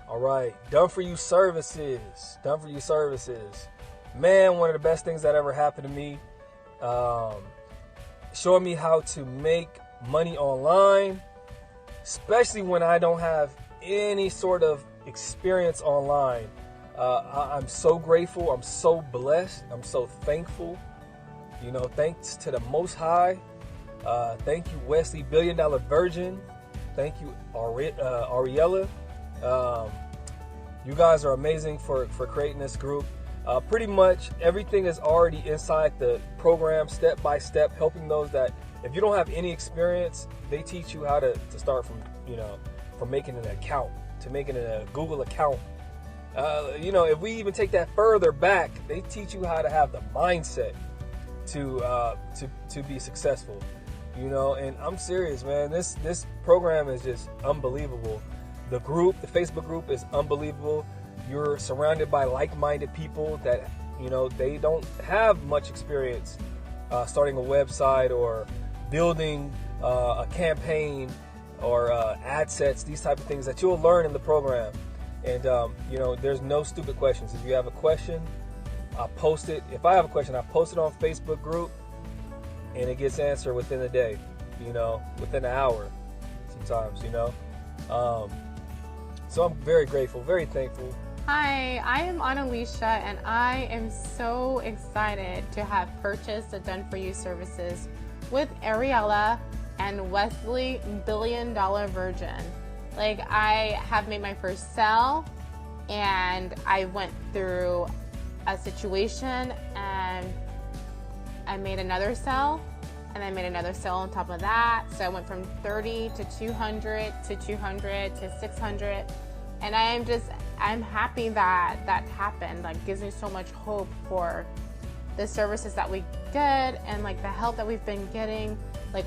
All right, done for you services. Done for you services. Man, one of the best things that ever happened to me. Showing me how to make money online, especially when I don't have any sort of experience online. I'm so grateful. I'm so blessed. I'm so thankful. You know, thanks to the Most High. Thank you, Wesley Virgin. Thank you, Ariella. You guys are amazing for creating this group. Pretty much everything is already inside the program, step by step, helping those that, if you don't have any experience, they teach you how to start from making an account to making a Google account. If we even take that further back, they teach you how to have the mindset to be successful. And I'm serious, man. This program is just unbelievable. The Facebook group is unbelievable. You're surrounded by like-minded people that, they don't have much experience starting a website or building a campaign or ad sets, these type of things that you'll learn in the program. And, there's no stupid questions. If you have a question, I post it. If I have a question, I post it on Facebook group, and it gets answered within a day, within an hour sometimes, So I'm very grateful, very thankful. Hi, I am Annalisa, and I am so excited to have purchased the Done For You services with Ariella and Wesley Virgin. I have made my first sale, and I went through a situation, and I made another sale, and I made another sale on top of that. So I went from 30 to 200 to 200 to 600, and I'm happy that happened. Gives me so much hope for the services that we get, and the help that we've been getting,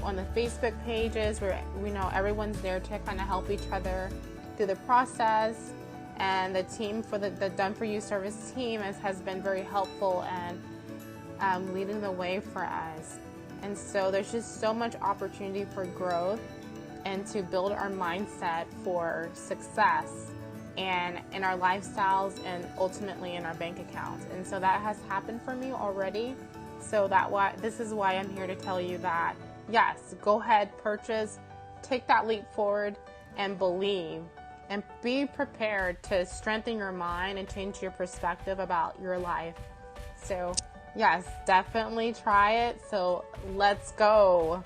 on the Facebook pages where we know everyone's there to kind of help each other through the process. And the team for the Done For You service team has been very helpful and leading the way for us. And so there's just so much opportunity for growth and to build our mindset for success and in our lifestyles and ultimately in our bank accounts. And so that has happened for me already. So this is why I'm here to tell you that, yes, go ahead, purchase, take that leap forward, and believe. And be prepared to strengthen your mind and change your perspective about your life. So, yes, definitely try it. So, let's go.